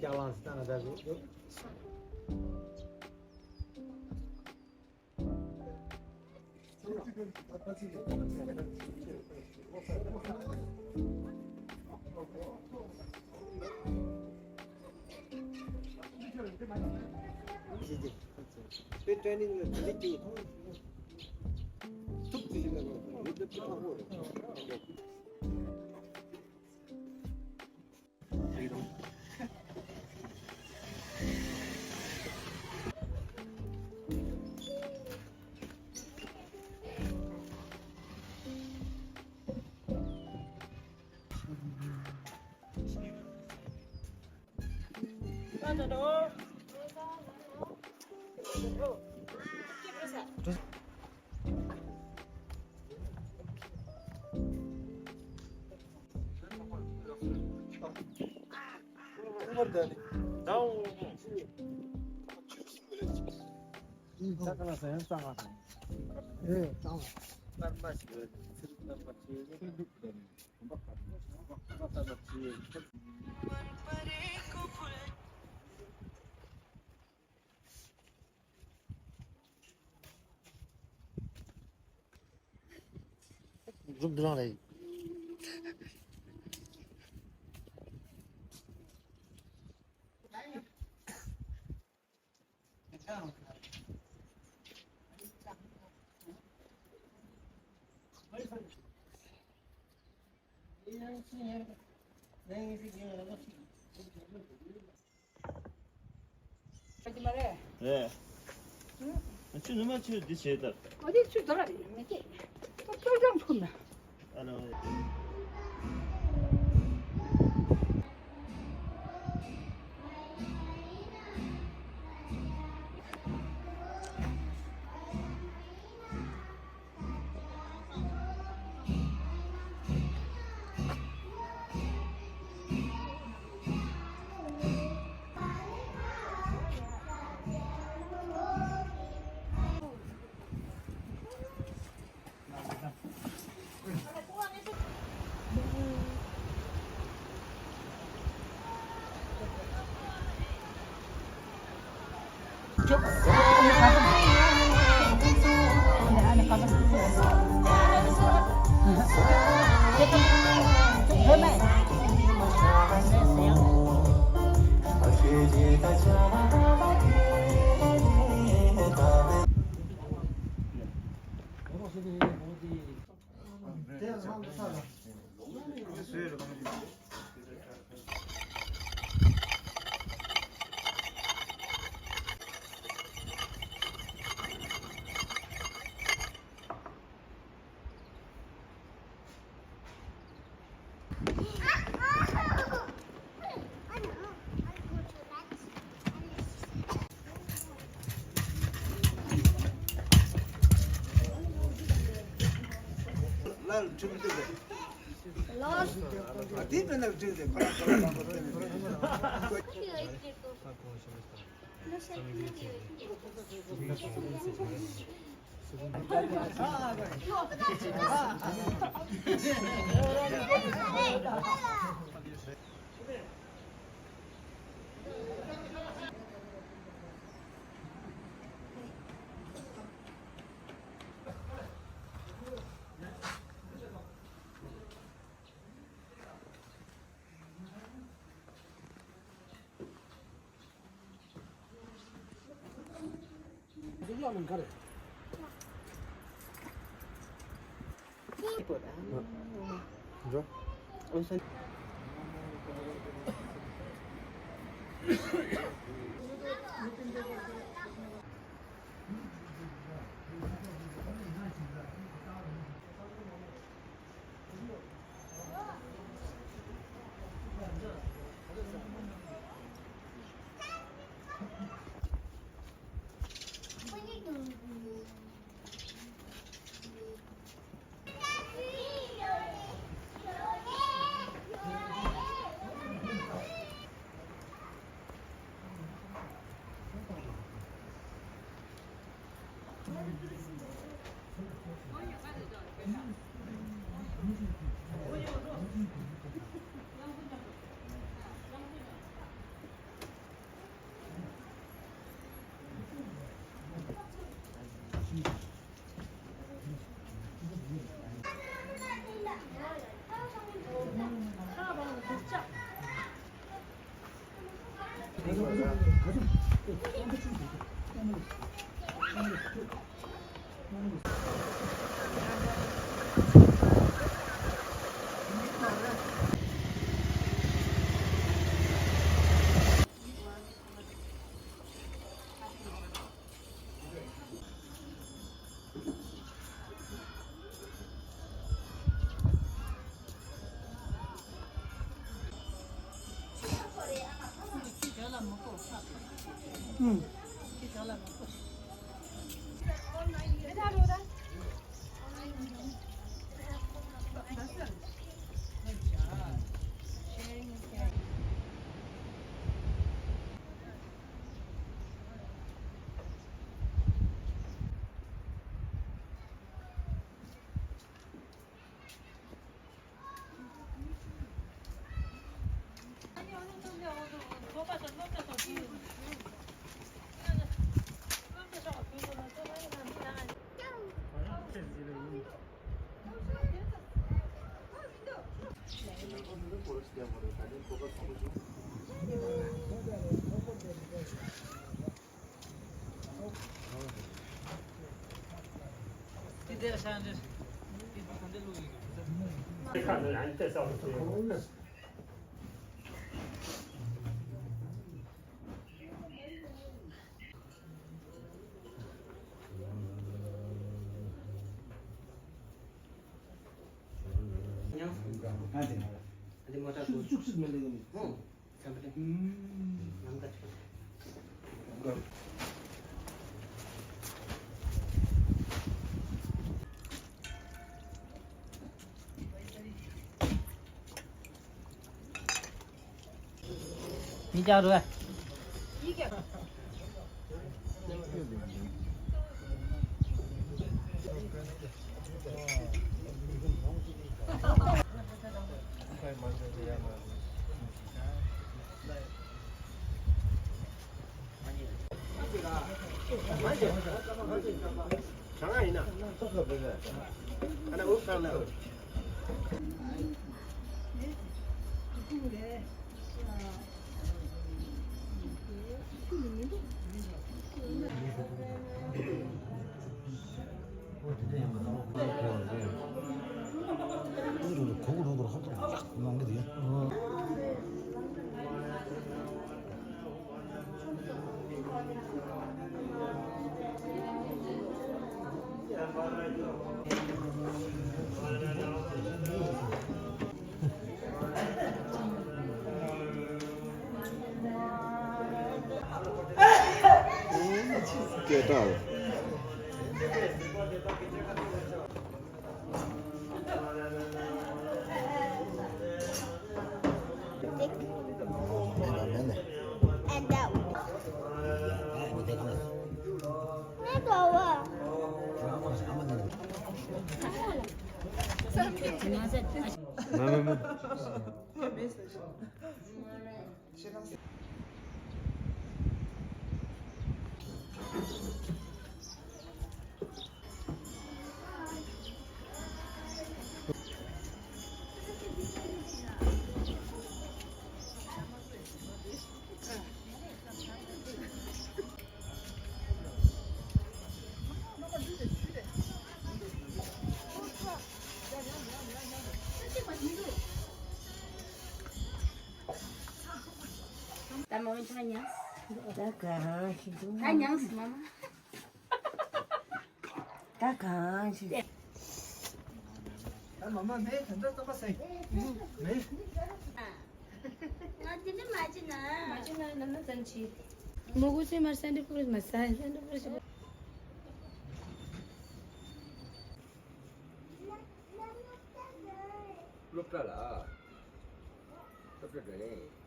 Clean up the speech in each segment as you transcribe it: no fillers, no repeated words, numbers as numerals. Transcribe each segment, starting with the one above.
Jalan sana da bu. Bir training dedik çok güzel oldu. Bir de tutamadı. Saklasayım sana. Evet, tamam. Ben başlıyorum. Sırttan başlıyorum. Bak başlıyorum. Giúp đỡ này. 네. 누마 치 디체다. 어디 주더라니 이게 쫄장 푼다. Lan çünkü de. Los. Değil mi ne çünkü de. Zula'nın karı. Rồi. Ôi sao? 응. Ada motor sukses melalui. Sampai. Nampak. Pinjau dua. 장난 아니나? 하나 없잖아. 거꾸로 하더라고. 쫙 남겨도 깨다. And that one. Tá mamãe tá nhança. Tá canche. Tá nhança, mamãe. Tá canche. mamãe, né? Então toma sai. Né? Nanti macam mana? Macam mana nak tanci? Mogu sih marsan di purus masai, san di purus. Lupa lah. Lupa deh.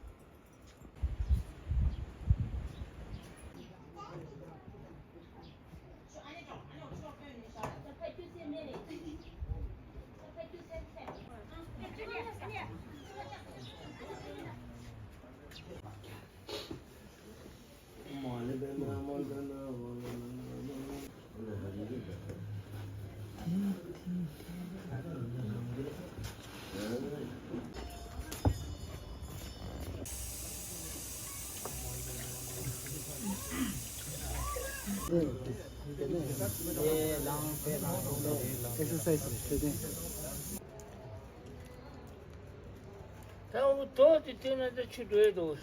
다음부터 뒤태어나서 추도해도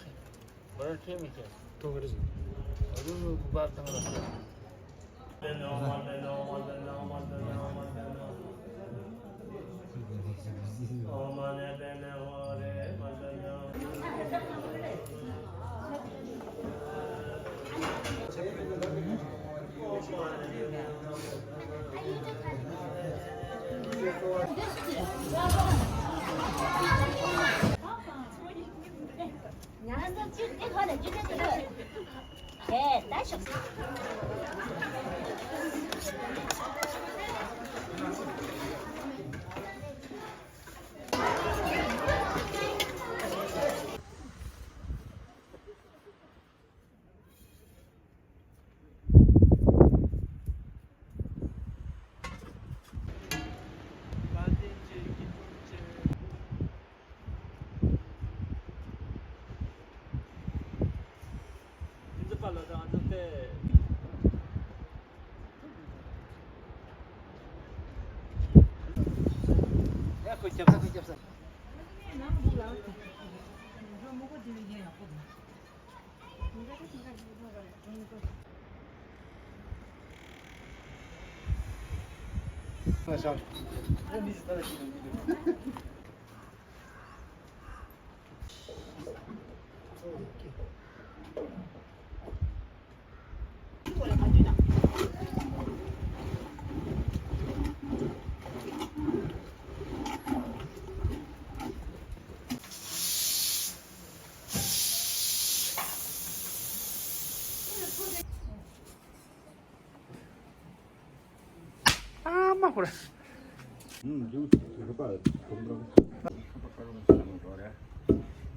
뭐라 재밌어. 또 그러지. 어느 밥상 갔어.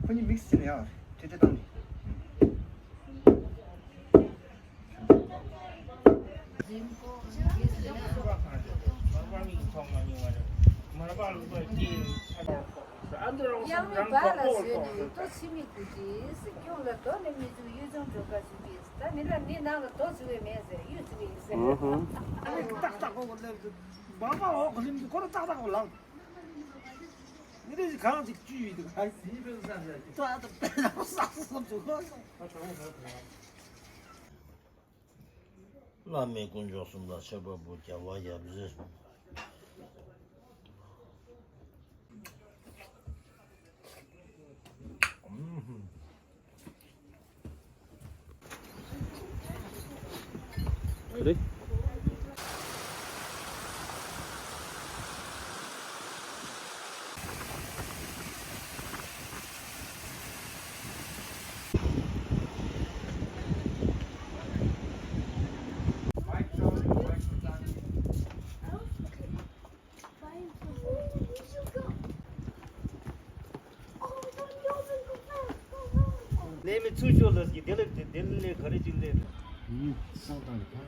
흔히 믹스네요. 제대로. Yang balas ini tu simi kuji, sekian lah tu ni miju yujung juga sini. Tapi ni nang tu suwe meze, yujung ise. 아니 딱딱 올래. 봐봐. 그림 걸어 딱딱 올라. 이래지 강아지 쥐도 아 이런 사람들. 또 아들 빼라고 싹싹 주고. 라면 군조습니다. 셔버부 자와야 비즈. 그래? 내면 투쇼를 델레 거래질래. 싸우다니까.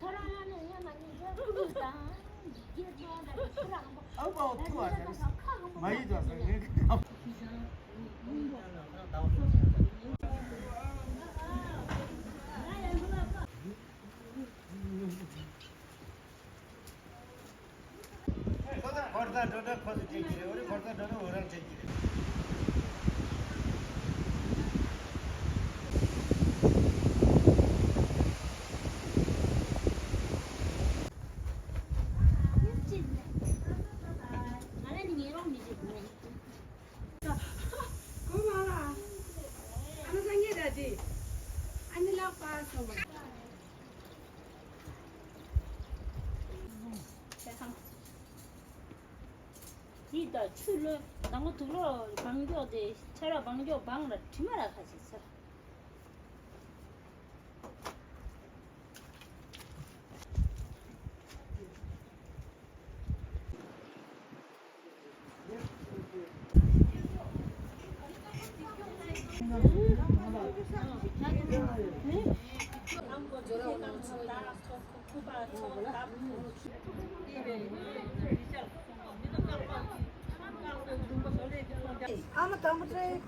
사랑하는 야만이 그렇다. 많이 좋았어. पर्दा डोडा खोज देखिरे ओरे पर्दा डोडा ओरल देखिरे你的去了。 나고 들어 방교대 차라 방교 방라 뒤마라 같이 있어. 아무도 안 붙어요.